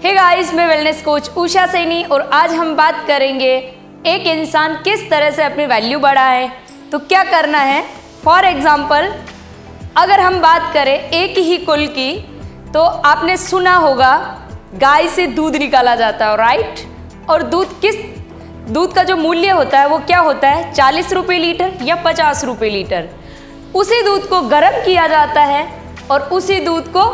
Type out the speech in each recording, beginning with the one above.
Hey guys, मैं wellness coach Usha Saini और आज हम बात करेंगे एक इंसान किस तरह से अपनी वैल्यू बढ़ाए। तो क्या करना है, फॉर एग्जांपल अगर हम बात करें एक ही कुल की, तो आपने सुना होगा गाय से दूध निकाला जाता है, राइट। और दूध का जो मूल्य होता है वो क्या होता है, 40 रुपये लीटर या 50 रुपये लीटर। उसी दूध को गर्म किया जाता है और उसी दूध को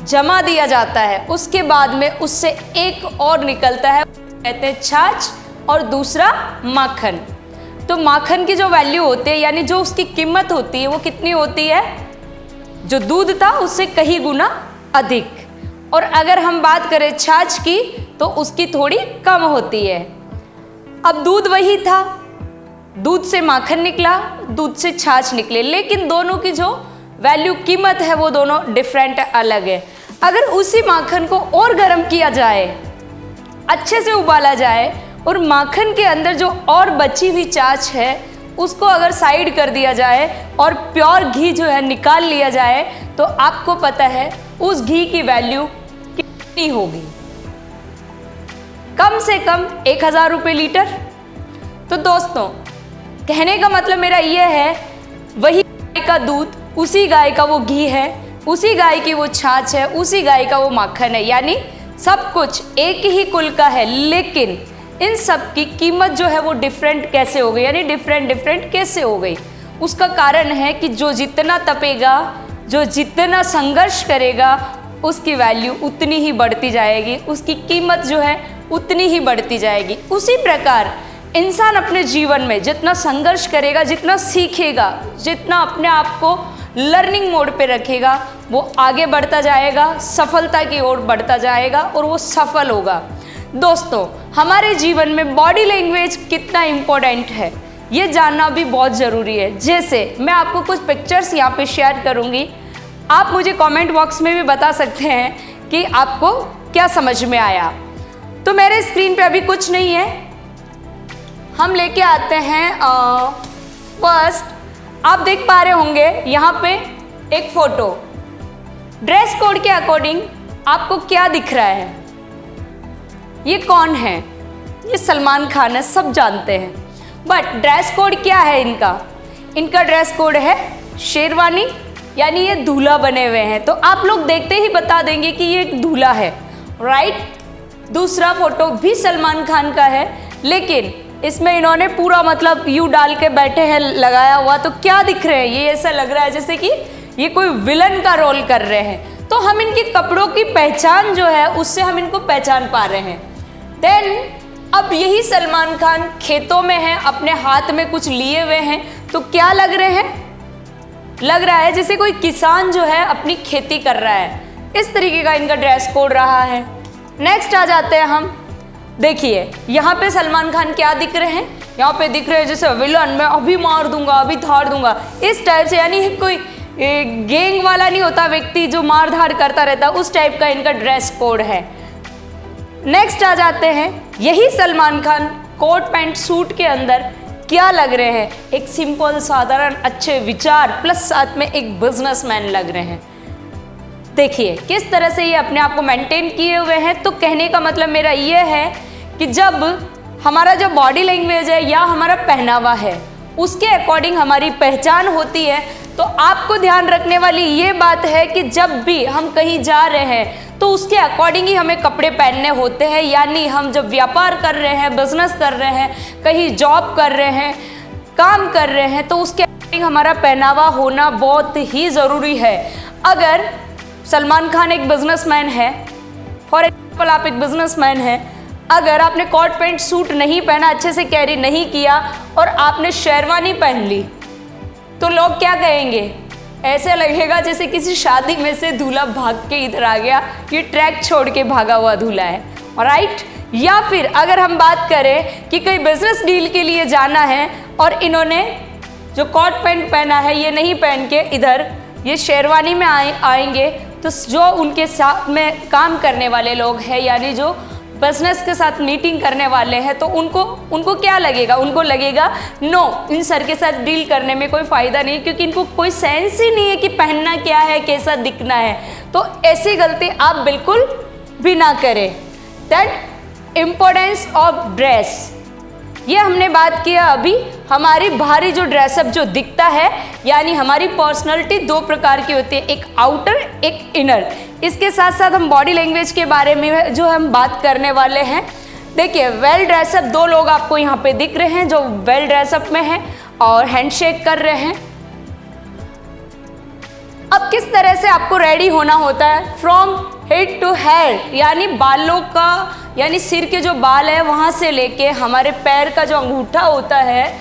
जमा दिया जाता है। उसके बाद में उससे एक और निकलता है, कहते हैं छाछ, और दूसरा माखन। तो माखन की जो वैल्यू होती है, यानी जो उसकी कीमत होती है, वो कितनी होती है, जो दूध था उससे कई गुना अधिक। और अगर हम बात करें छाछ की तो उसकी थोड़ी कम होती है। अब दूध वही था, दूध से माखन निकला, दूध से छाछ निकले, लेकिन दोनों की जो वैल्यू कीमत है वो दोनों डिफरेंट अलग है। अगर उसी माखन को और गर्म किया जाए, अच्छे से उबाला जाए और माखन के अंदर जो और बची हुई छाछ है उसको अगर साइड कर दिया जाए और प्योर घी जो है निकाल लिया जाए, तो आपको पता है उस घी की वैल्यू कितनी होगी, कम से कम 1000 रुपये लीटर। तो दोस्तों, कहने का मतलब मेरा यह है, वही गाय का दूध, उसी गाय का वो घी है, उसी गाय की वो छाछ है, उसी गाय का वो माखन है, यानी सब कुछ एक ही कुल का है, लेकिन इन सब की कीमत जो है वो डिफरेंट कैसे हो गई, यानी डिफरेंट कैसे हो गई। उसका कारण है कि जो जितना तपेगा, जो जितना संघर्ष करेगा, उसकी वैल्यू उतनी ही बढ़ती जाएगी, उसकी कीमत जो है उतनी ही बढ़ती जाएगी। उसी प्रकार इंसान अपने जीवन में जितना संघर्ष करेगा, जितना सीखेगा, जितना अपने आप को लर्निंग मोड पे रखेगा, वो आगे बढ़ता जाएगा, सफलता की ओर बढ़ता जाएगा और वो सफल होगा। दोस्तों, हमारे जीवन में बॉडी लैंग्वेज कितना इम्पोर्टेंट है ये जानना भी बहुत ज़रूरी है। जैसे मैं आपको कुछ पिक्चर्स यहाँ पे शेयर करूँगी, आप मुझे कमेंट बॉक्स में भी बता सकते हैं कि आपको क्या समझ में आया। तो मेरे स्क्रीन पे अभी कुछ नहीं है, हम लेके आते हैं फर्स्ट। आप देख पा रहे होंगे यहाँ पे एक फोटो, ड्रेस कोड के अकॉर्डिंग आपको क्या दिख रहा है, ये कौन है, ये सलमान खान है, सब जानते हैं। बट ड्रेस कोड क्या है इनका ड्रेस कोड है शेरवानी, यानी ये दूल्हा बने हुए हैं। तो आप लोग देखते ही बता देंगे कि ये एक दूल्हा है, राइट। दूसरा फोटो भी सलमान खान का है, लेकिन इसमें इन्होंने पूरा मतलब यू डाल के बैठे हैं लगाया हुआ। तो क्या दिख रहे हैं, ये ऐसा लग रहा है जैसे कि ये कोई विलन का रोल कर रहे हैं। तो हम इनके कपड़ों की पहचान जो है उससे हम इनको पहचान पा रहे हैं। देन अब यही सलमान खान खेतों में हैं, अपने हाथ में कुछ लिए हुए हैं, तो क्या लग रहे हैं, लग रहा है जैसे कोई किसान जो है अपनी खेती कर रहा है। इस तरीके का इनका ड्रेस कोड रहा है। नेक्स्ट आ जाते हैं हम, देखिए यहाँ पे सलमान खान क्या दिख रहे हैं, यहाँ पे दिख रहे हैं जैसे विलन, मैं अभी मार दूंगा, अभी धाड़ दूंगा, इस टाइप से, यानी कोई गैंग वाला नहीं होता व्यक्ति जो मार धाड़ करता रहता, उस टाइप का इनका ड्रेस कोड है। नेक्स्ट आ जाते हैं, यही Salman Khan coat pant suit के अंदर क्या लग रहे हैं, एक सिंपल साधारण अच्छे विचार प्लस साथ में एक बिजनेसमैन लग रहे हैं। देखिए किस तरह से ये अपने आप को मेंटेन किए हुए हैं। तो कहने का मतलब मेरा ये है कि जब हमारा जो बॉडी लैंग्वेज है या हमारा पहनावा है उसके अकॉर्डिंग हमारी पहचान होती है, तो आपको ध्यान रखने वाली ये बात है कि जब भी हम कहीं जा रहे हैं तो उसके अकॉर्डिंग ही हमें कपड़े पहनने होते हैं। यानी हम जब व्यापार कर रहे हैं, बिजनेस कर रहे हैं, कहीं जॉब कर रहे हैं, काम कर रहे हैं, तो उसके अकॉर्डिंग हमारा पहनावा होना बहुत ही ज़रूरी है। अगर सलमान खान एक बिजनेसमैन है, फॉर एग्जाम्पल आप एक बिजनेसमैन हैं, अगर आपने कोट पैंट सूट नहीं पहना, अच्छे से कैरी नहीं किया और आपने शेरवानी पहन ली, तो लोग क्या कहेंगे, ऐसे लगेगा जैसे किसी शादी में से दूल्हा भाग के इधर आ गया, ये ट्रैक छोड़ के भागा हुआ दूल्हा है, राइट। या फिर अगर हम बात करें कि कोई बिजनेस डील के लिए जाना है और इन्होंने जो कोट पैंट पहना है ये नहीं पहन के इधर ये शेरवानी में आएंगे, तो जो उनके साथ में काम करने वाले लोग हैं, यानी जो बिजनेस के साथ मीटिंग करने वाले हैं, तो उनको क्या लगेगा, उनको लगेगा नो, इन सर के साथ डील करने में कोई फ़ायदा नहीं, क्योंकि इनको कोई सेंस ही नहीं है कि पहनना क्या है, कैसा दिखना है। तो ऐसी गलती आप बिल्कुल भी ना करें। दैट इम्पोर्टेंस ऑफ ड्रेस, ये हमने बात किया अभी। हमारी बाहरी जो ड्रेसअप जो दिखता है, यानी हमारी पर्सनालिटी दो प्रकार की होती है, एक आउटर एक इनर। इसके साथ साथ हम बॉडी लैंग्वेज के बारे में जो हम बात करने वाले हैं। देखिए वेल ड्रेसअप, दो लोग आपको यहाँ पे दिख रहे हैं जो वेल ड्रेसअप में हैं और हैंडशेक कर रहे हैं। अब किस तरह से आपको रेडी होना होता है, फ्रॉम हेड टू हेड, यानी बालों का, यानी सिर के जो बाल है वहाँ से लेके हमारे पैर का जो अंगूठा होता है,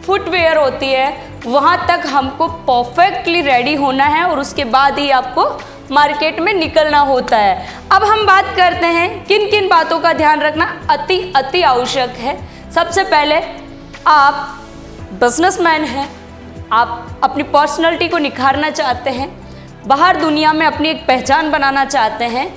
फुटवेयर होती है, वहाँ तक हमको परफेक्टली रेडी होना है और उसके बाद ही आपको मार्केट में निकलना होता है। अब हम बात करते हैं किन किन बातों का ध्यान रखना अति आवश्यक है। सबसे पहले आप बिजनेसमैन हैं, आप अपनी पर्सनालिटी को निखारना चाहते हैं, बाहर दुनिया में अपनी एक पहचान बनाना चाहते हैं,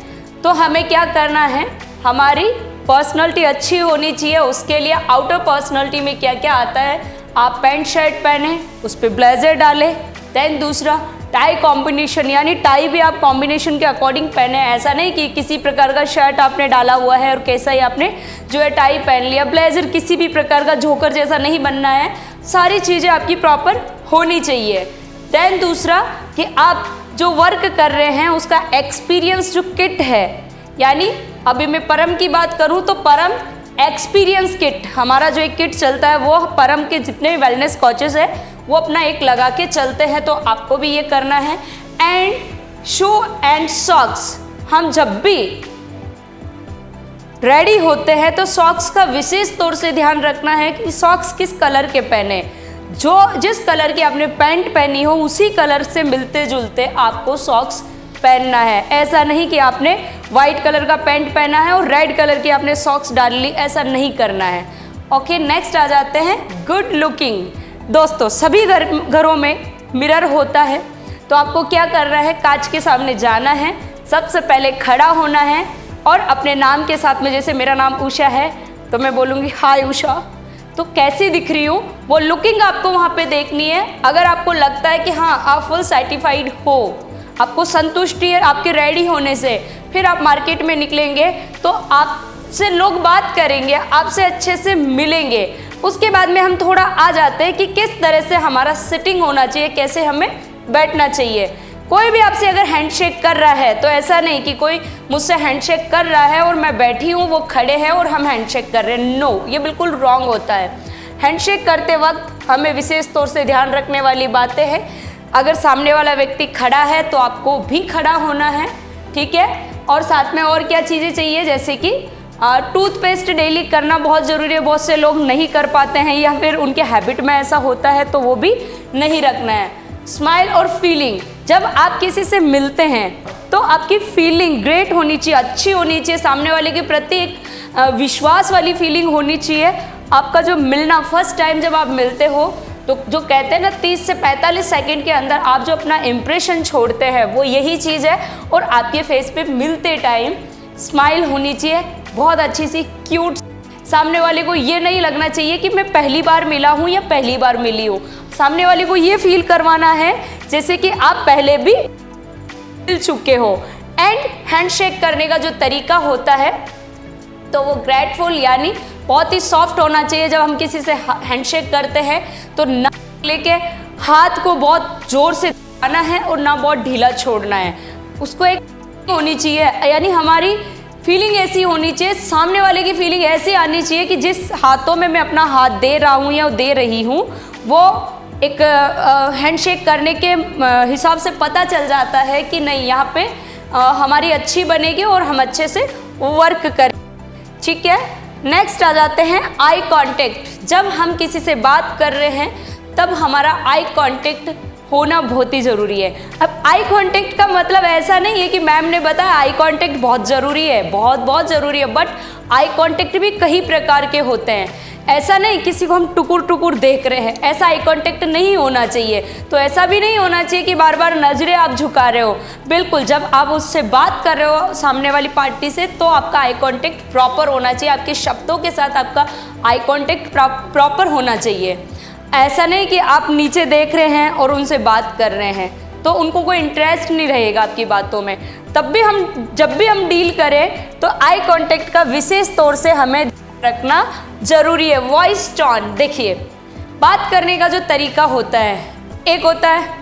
तो हमें क्या करना है, हमारी पर्सनालिटी अच्छी होनी चाहिए। उसके लिए आउटर पर्सनालिटी में क्या क्या आता है, आप पैंट शर्ट पहने, उस पर ब्लेजर डालें। देन दूसरा टाई कॉम्बिनेशन, यानी टाई भी आप कॉम्बिनेशन के अकॉर्डिंग पहने। ऐसा नहीं कि किसी प्रकार का शर्ट आपने डाला हुआ है और कैसा ही आपने जो है टाई पहन लिया। ब्लेजर किसी भी प्रकार का झोकर जैसा नहीं बनना है, सारी चीज़ें आपकी प्रॉपर होनी चाहिए। देन दूसरा कि आप जो वर्क कर रहे हैं उसका एक्सपीरियंस जो किट है, यानी अभी मैं परम की बात करूं तो परम एक्सपीरियंस किट, हमारा जो एक किट चलता है वो परम के जितने भी वेलनेस कोचेस है वो अपना एक लगा के चलते हैं, तो आपको भी ये करना है। एंड शू एंड सॉक्स, हम जब भी रेडी होते हैं तो सॉक्स का विशेष तौर से ध्यान रखना है कि सॉक्स किस कलर के पहने। जिस कलर की आपने पैंट पहनी हो उसी कलर से मिलते जुलते आपको सॉक्स पहनना है। ऐसा नहीं कि आपने वाइट कलर का पैंट पहना है और रेड कलर की आपने सॉक्स डाल ली, ऐसा नहीं करना है। ओके, नेक्स्ट आ जाते हैं गुड लुकिंग। दोस्तों सभी घरों में मिरर होता है, तो आपको क्या करना है, कांच के सामने जाना है, सबसे पहले खड़ा होना है और अपने नाम के साथ में, जैसे मेरा नाम उषा है तो मैं बोलूँगी हाय उषा, तो कैसी दिख रही हूँ वो लुकिंग आपको वहाँ पे देखनी है। अगर आपको लगता है कि हाँ आप फुल सर्टिफाइड हो, आपको संतुष्टि है आपके रेडी होने से, फिर आप मार्केट में निकलेंगे तो आपसे लोग बात करेंगे, आपसे अच्छे से मिलेंगे। उसके बाद में हम थोड़ा आ जाते हैं कि किस तरह से हमारा सिटिंग होना चाहिए, कैसे हमें बैठना चाहिए। कोई भी आपसे अगर हैंडशेक कर रहा है तो ऐसा नहीं कि कोई मुझसे हैंडशेक कर रहा है और मैं बैठी हूँ, वो खड़े हैं और हम हैंडशेक कर रहे हैं। नो, ये बिल्कुल रॉन्ग होता है। हैंडशेक करते वक्त हमें विशेष तौर से ध्यान रखने वाली बातें हैं। अगर सामने वाला व्यक्ति खड़ा है तो आपको भी खड़ा होना है, ठीक है। और साथ में और क्या चीज़ें चाहिए, जैसे कि टूथपेस्ट डेली करना बहुत ज़रूरी है। बहुत से लोग नहीं कर पाते हैं या फिर उनके हैबिट में ऐसा होता है, तो वो भी नहीं रखना है। स्माइल और फीलिंग, जब आप किसी से मिलते हैं तो आपकी फीलिंग ग्रेट होनी चाहिए, अच्छी होनी चाहिए, सामने वाले के प्रति एक विश्वास वाली फीलिंग होनी चाहिए। आपका जो मिलना फर्स्ट टाइम जब आप मिलते हो तो जो कहते हैं ना 30 से 45 सेकंड के अंदर आप जो अपना इम्प्रेशन छोड़ते हैं वो यही चीज़ है। और आपके फेस पे मिलते टाइम स्माइल होनी चाहिए, बहुत अच्छी सी क्यूट। सामने वाले को ये नहीं लगना चाहिए कि मैं पहली बार मिला हूँ या पहली बार मिली हूँ। सामने वाले को ये फील करवाना है जैसे कि आप पहले भी मिल चुके हो। एंड हैंडशेक करने का जो तरीका होता है तो वो ग्रेटफुल, यानी बहुत ही सॉफ्ट होना चाहिए। जब हम किसी से हैंडशेक करते हैं तो ना लेके हाथ को बहुत जोर से दबाना है और ना बहुत ढीला छोड़ना है। उसको एक होनी चाहिए, यानी हमारी फीलिंग ऐसी होनी चाहिए, सामने वाले की फीलिंग ऐसी आनी चाहिए कि जिस हाथों में मैं अपना हाथ दे रहा हूँ या दे रही हूँ वो एक हैंडशेक करने के हिसाब से पता चल जाता है कि नहीं यहाँ पे हमारी अच्छी बनेगी और हम अच्छे से वर्क करें, ठीक है। नेक्स्ट आ जाते हैं आई कांटेक्ट। जब हम किसी से बात कर रहे हैं तब हमारा आई कांटेक्ट होना बहुत ही ज़रूरी है। अब आई कांटेक्ट का मतलब ऐसा नहीं है कि मैम ने बताया आई कांटेक्ट बहुत ज़रूरी है, बहुत ज़रूरी है, बट आई कांटेक्ट भी कई प्रकार के होते हैं। ऐसा नहीं किसी को हम टुकुर टुकुर देख रहे हैं, ऐसा आई कांटेक्ट नहीं होना चाहिए। तो ऐसा भी नहीं होना चाहिए कि बार बार नज़रें आप झुका रहे हो। बिल्कुल, जब आप उससे बात कर रहे हो सामने वाली पार्टी से तो आपका आई कांटेक्ट प्रॉपर होना चाहिए, आपके शब्दों के साथ आपका आई कांटेक्ट प्रॉपर होना चाहिए। ऐसा नहीं कि आप नीचे देख रहे हैं और उनसे बात कर रहे हैं तो उनको कोई इंटरेस्ट नहीं रहेगा आपकी बातों में। तब भी जब भी हम डील करें तो आई कांटेक्ट का विशेष तौर से हमें रखना जरूरी है। वॉइस टोन, देखिए बात करने का जो तरीका होता है, एक होता है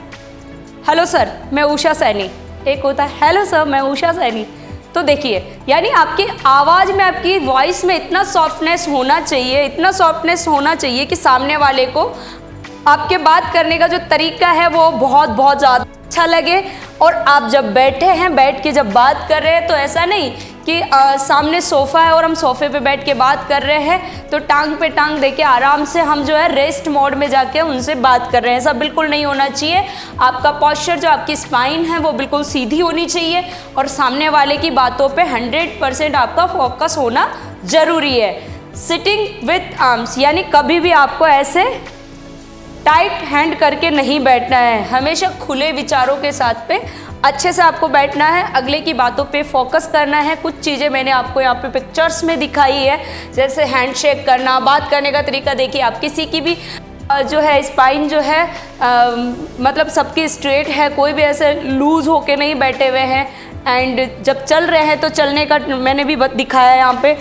हेलो सर मैं उषा सैनी, एक होता है हेलो सर मैं उषा सैनी। तो देखिए यानी आपकी आवाज़ में, आपकी वॉइस में इतना सॉफ्टनेस होना चाहिए, इतना सॉफ्टनेस होना चाहिए कि सामने वाले को आपके बात करने का जो तरीका है वो बहुत बहुत ज़्यादा अच्छा लगे। और आप जब बैठे हैं, बैठ के जब बात कर रहे हैं तो ऐसा नहीं कि सामने सोफ़ा है और हम सोफ़े पे बैठ के बात कर रहे हैं तो टांग पे टांग देके आराम से हम जो है रेस्ट मोड में जाके उनसे बात कर रहे हैं, ऐसा बिल्कुल नहीं होना चाहिए। आपका पोस्चर, जो आपकी स्पाइन है वो बिल्कुल सीधी होनी चाहिए और सामने वाले की बातों पे 100% आपका फोकस होना ज़रूरी है। सिटिंग विथ आर्म्स, यानी कभी भी आपको ऐसे टाइट हैंड करके नहीं बैठना है, हमेशा खुले विचारों के साथ पे अच्छे से आपको बैठना है, अगले की बातों पे फोकस करना है। कुछ चीज़ें मैंने आपको यहाँ पे पिक्चर्स में दिखाई है, जैसे हैंडशेक करना, बात करने का तरीका। देखिए आप किसी की भी जो है स्पाइन जो है मतलब सबकी स्ट्रेट है, कोई भी ऐसे लूज होके नहीं बैठे हुए हैं। एंड जब चल रहे हैं तो चलने का मैंने भी दिखाया है यहाँ पे,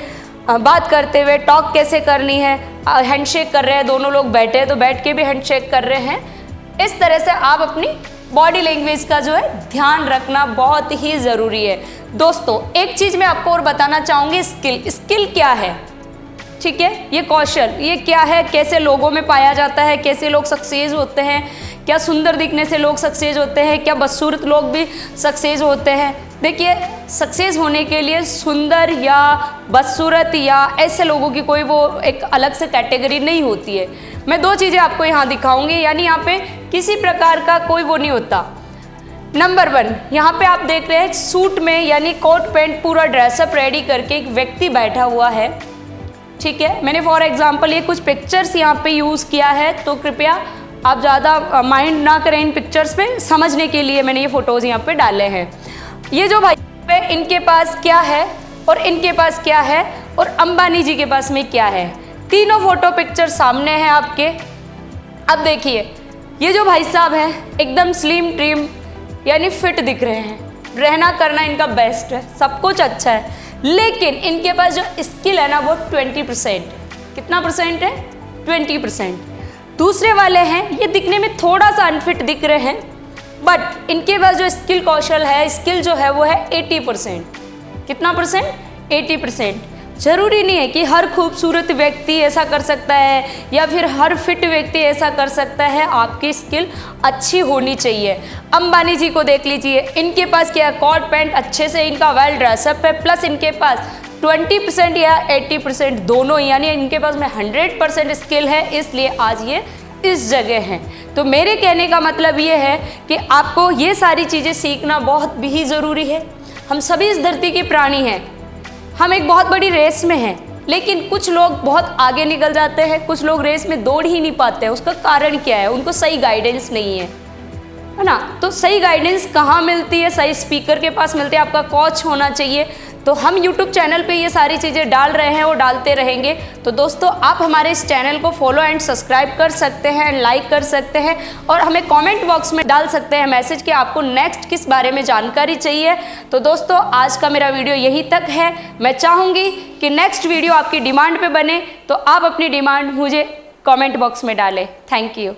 बात करते हुए टॉक कैसे करनी है, हैंडशेक कर रहे हैं, दोनों लोग बैठे हैं तो बैठ के भी हैंडशेक कर रहे हैं। इस तरह से आप अपनी बॉडी लैंग्वेज का जो है ध्यान रखना बहुत ही ज़रूरी है। दोस्तों एक चीज़ मैं आपको और बताना चाहूँगी, स्किल क्या है, ठीक है, ये कौशल ये क्या है, कैसे लोगों में पाया जाता है, कैसे लोग सक्सेस होते हैं, क्या सुंदर दिखने से लोग सक्सेस होते हैं, क्या बदसूरत लोग भी सक्सेस होते हैं। देखिए सक्सेस होने के लिए सुंदर या बदसूरत या ऐसे लोगों की कोई वो एक अलग से कैटेगरी नहीं होती है। मैं दो चीज़ें आपको यहाँ दिखाऊंगी, यानी यहाँ पे किसी प्रकार का कोई वो नहीं होता। नंबर 1, यहाँ पे आप देख रहे हैं सूट में यानी कोट पैंट पूरा ड्रेसअप रेडी करके एक व्यक्ति बैठा हुआ है, ठीक है। मैंने फॉर एग्जांपल ये कुछ पिक्चर्स यहाँ पे यूज़ किया है, तो कृपया आप ज़्यादा माइंड ना करें इन पिक्चर्स पे, समझने के लिए मैंने ये फ़ोटोज़ यहाँ पे डाले हैं। ये जो भाई पे इनके पास क्या है और इनके पास क्या है और अंबानी जी के पास में क्या है, तीनों फोटो पिक्चर सामने हैं आपके। अब देखिए ये जो भाई साहब हैं एकदम स्लिम ट्रिम यानी फिट दिख रहे हैं, रहना करना इनका बेस्ट है, सब कुछ अच्छा है, लेकिन इनके पास जो स्किल है ना वो 20%। कितना परसेंट है? 20%। दूसरे वाले हैं ये दिखने में थोड़ा सा अनफिट दिख रहे हैं, बट इनके पास जो स्किल कौशल है, स्किल जो है वो है 80%। कितना परसेंट? 80%। जरूरी नहीं है कि हर खूबसूरत व्यक्ति ऐसा कर सकता है या फिर हर फिट व्यक्ति ऐसा कर सकता है, आपकी स्किल अच्छी होनी चाहिए। अंबानी जी को देख लीजिए, इनके पास क्या, कोट पैंट अच्छे से इनका वेल ड्रेसअप है, प्लस इनके पास 20% या 80% दोनों, यानी इनके पास में 100% स्किल है, इसलिए आज ये इस जगह हैं। तो मेरे कहने का मतलब ये है कि आपको ये सारी चीज़ें सीखना बहुत भी ज़रूरी है। हम सभी इस धरती के प्राणी हैं, हम एक बहुत बड़ी रेस में हैं, लेकिन कुछ लोग बहुत आगे निकल जाते हैं, कुछ लोग रेस में दौड़ ही नहीं पाते हैं। उसका कारण क्या है? उनको सही गाइडेंस नहीं है ना। तो सही गाइडेंस कहाँ मिलती है? सही स्पीकर के पास मिलती है, आपका कोच होना चाहिए। तो हम YouTube चैनल पे ये सारी चीज़ें डाल रहे हैं और डालते रहेंगे। तो दोस्तों आप हमारे इस चैनल को फॉलो एंड सब्सक्राइब कर सकते हैं, लाइक कर सकते हैं और हमें कमेंट बॉक्स में डाल सकते हैं मैसेज कि आपको नेक्स्ट किस बारे में जानकारी चाहिए। तो दोस्तों आज का मेरा वीडियो यहीं तक है। मैं चाहूँगी कि नेक्स्ट वीडियो आपकी डिमांड पे बने, तो आप अपनी डिमांड मुझे कमेंट बॉक्स में डालें। Thank you.